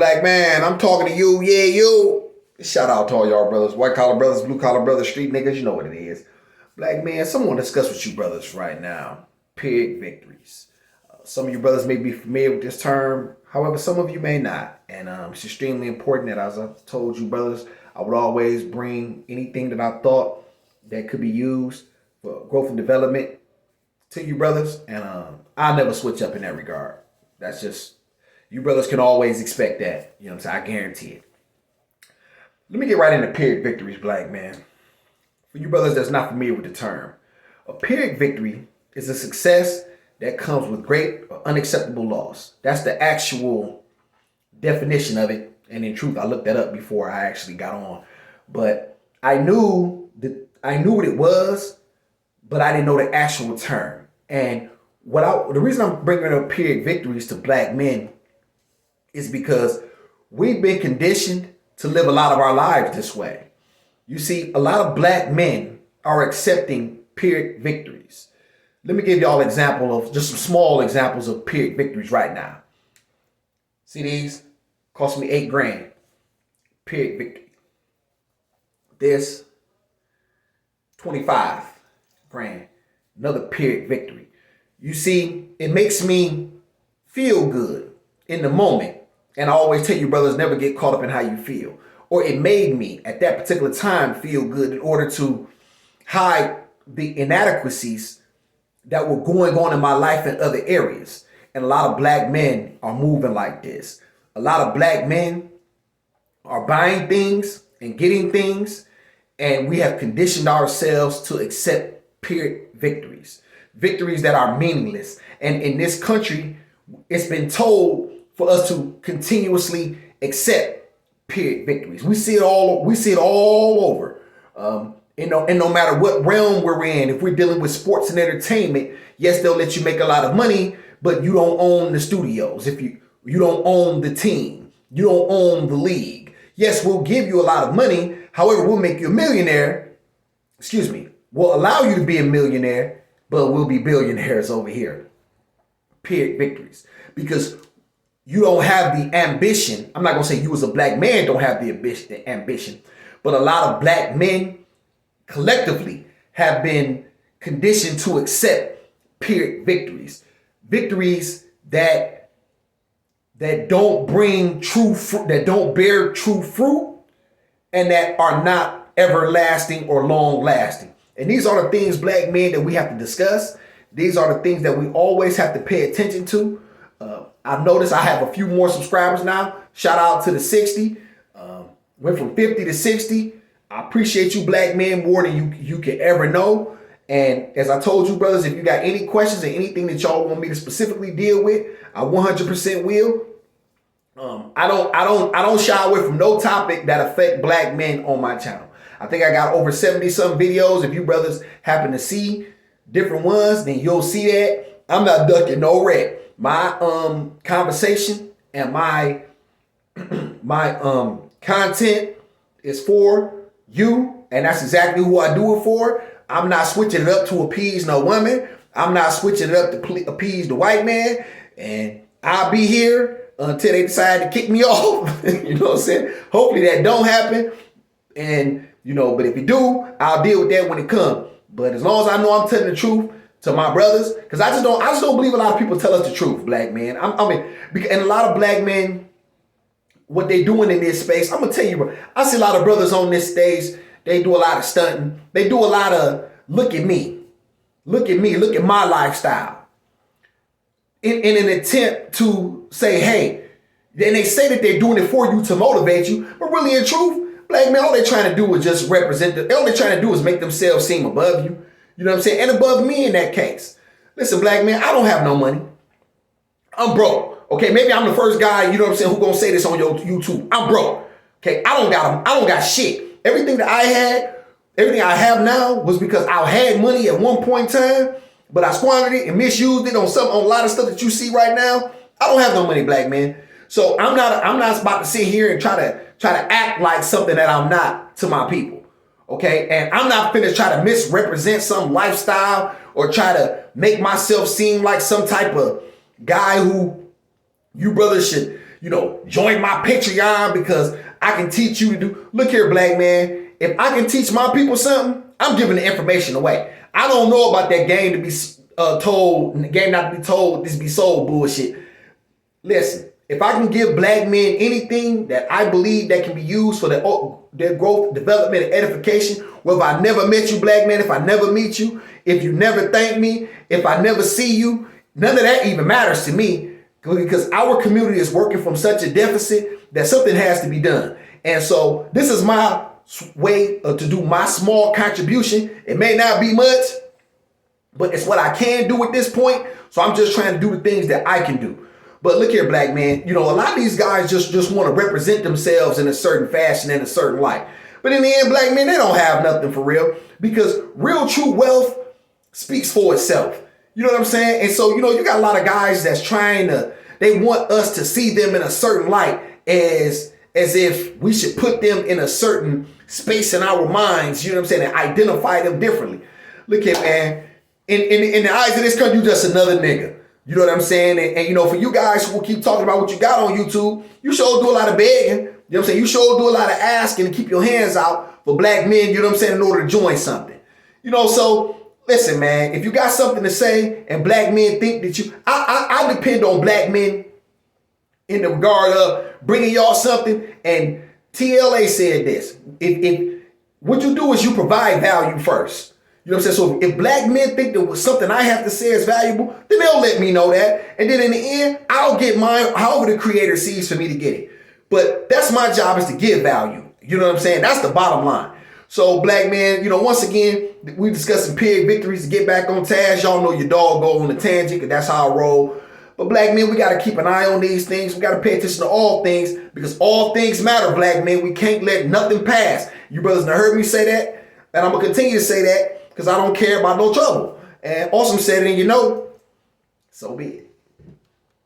Black man, I'm talking to you, yeah, you. Shout out to all y'all brothers, white collar brothers, blue collar brothers, street niggas, you know what it is. Black man, someone discuss with you brothers right now. Pyrrhic victories. Some of you brothers may be familiar with this term, however, some of you may not. And it's extremely important that, as I've told you brothers, I would always bring anything that I thought that could be used for growth and development to you brothers. And I'll never switch up in that regard. That's just, you brothers can always expect that. You know what I'm saying? I guarantee it. Let me get right into Pyrrhic victories, black man. For you brothers that's not familiar with the term, a Pyrrhic victory is a success that comes with great or unacceptable loss. That's the actual definition of it. And in truth, I looked that up before I actually got on. But I knew what it was, but I didn't know the actual term. And the reason I'm bringing up Pyrrhic victories to black men is because we've been conditioned to live a lot of our lives this way. You see, a lot of black men are accepting Pyrrhic victories. Let me give y'all an example of just some small examples of Pyrrhic victories right now. See these? Cost me $8,000. Pyrrhic victory. This, 25 grand. Another Pyrrhic victory. You see, it makes me feel good in the moment. And I always tell you, brothers, never get caught up in how you feel. Or it made me, at that particular time, feel good in order to hide the inadequacies that were going on in my life in other areas. And a lot of black men are moving like this. A lot of black men are buying things and getting things, and we have conditioned ourselves to accept Pyrrhic victories. Victories that are meaningless. And in this country, it's been told for us to continuously accept Pyrrhic victories. We see it all over. And no matter what realm we're in, if we're dealing with sports and entertainment, yes, they'll let you make a lot of money, but you don't own the studios. If you don't own the team, you don't own the league. Yes, we'll give you a lot of money. However, we'll make you a millionaire. We'll allow you to be a millionaire, but we'll be billionaires over here. Pyrrhic victories. Because you don't have the ambition. I'm not going to say you as a black man don't have the ambition, but a lot of black men collectively have been conditioned to accept Pyrrhic victories. Victories that don't bring true fruit, that don't bear true fruit, and that are not everlasting or long lasting. And these are the things, black men, that we have to discuss. These are the things that we always have to pay attention to. I've noticed I have a few more subscribers now. Shout out to the 60. Went from 50 to 60. I appreciate you, black men, more than you can ever know. And as I told you, brothers, if you got any questions or anything that y'all want me to specifically deal with, I 100% will. I don't shy away from no topic that affect black men on my channel. I think I got over 70 some videos. If you brothers happen to see different ones, then you'll see that. I'm not ducking no red. My conversation and my content is for you, and that's exactly who I do it for. I'm not switching it up to appease no woman. I'm not switching it up to appease the white man, and I'll be here until they decide to kick me off. You know what I'm saying? Hopefully that don't happen, and but if you do, I'll deal with that when it comes. But as long as I know I'm telling the truth to my brothers, because I just don't believe a lot of people tell us the truth, black man. And a lot of black men, what they doing in this space, I'm gonna tell you, bro. I see a lot of brothers on this stage. They do a lot of stunting. They do a lot of look at me, look at my lifestyle, in an attempt to say, hey. Then they say that they're doing it for you to motivate you, but really in truth, black man, all they're trying to do is just represent. All they're trying to do is make themselves seem above you. You know what I'm saying? And above me in that case. Listen, black man, I don't have no money. I'm broke. Okay, maybe I'm the first guy, you know what I'm saying, who gonna say this on your YouTube. I'm broke. Okay, I don't got shit. Everything that I had, everything I have now was because I had money at one point in time, but I squandered it and misused it on a lot of stuff that you see right now. I don't have no money, black man. So I'm not about to sit here and try to act like something that I'm not to my people. Okay, and I'm not finna try to misrepresent some lifestyle or try to make myself seem like some type of guy who you brothers join my Patreon because I can teach you to do. Look here, black man. If I can teach my people something, I'm giving the information away. I don't know about that game to be told, game not to be told, this be sold bullshit. Listen, if I can give black men anything that I believe that can be used for their growth, development, and edification, whether I never met you, black man, if I never meet you, if you never thank me, if I never see you, none of that even matters to me, because our community is working from such a deficit that something has to be done. And so this is my way to do my small contribution. It may not be much, but it's what I can do at this point. So I'm just trying to do the things that I can do. But look here, black man, a lot of these guys just want to represent themselves in a certain fashion, in a certain light. But in the end, black men, they don't have nothing for real, because real true wealth speaks for itself. You know what I'm saying? And so, you got a lot of guys that's they want us to see them in a certain light as if we should put them in a certain space in our minds, you know what I'm saying, and identify them differently. Look here, man, in the eyes of this country, you just another nigga. You know what I'm saying? And for you guys who will keep talking about what you got on YouTube, you sure do a lot of begging. You know what I'm saying? You sure do a lot of asking to keep your hands out for black men, you know what I'm saying, in order to join something. So listen, man, if you got something to say and black men think that I depend on black men in the regard of bringing y'all something. And TLA said this, if what you do is you provide value first. You know what I'm saying? So if black men think there was something I have to say is valuable, then they'll let me know that. And then in the end, I'll get mine however the creator sees for me to get it. But that's my job, is to give value. You know what I'm saying? That's the bottom line. So black man, once again, we discussing Pyrrhic victories to get back on task. Y'all know your dog go on a tangent, because that's how I roll. But black men, we got to keep an eye on these things. We got to pay attention to all things, because all things matter, black men. We can't let nothing pass. You brothers have heard me say that, and I'm going to continue to say that, because I don't care about no trouble. And Awesome said it, and so be it.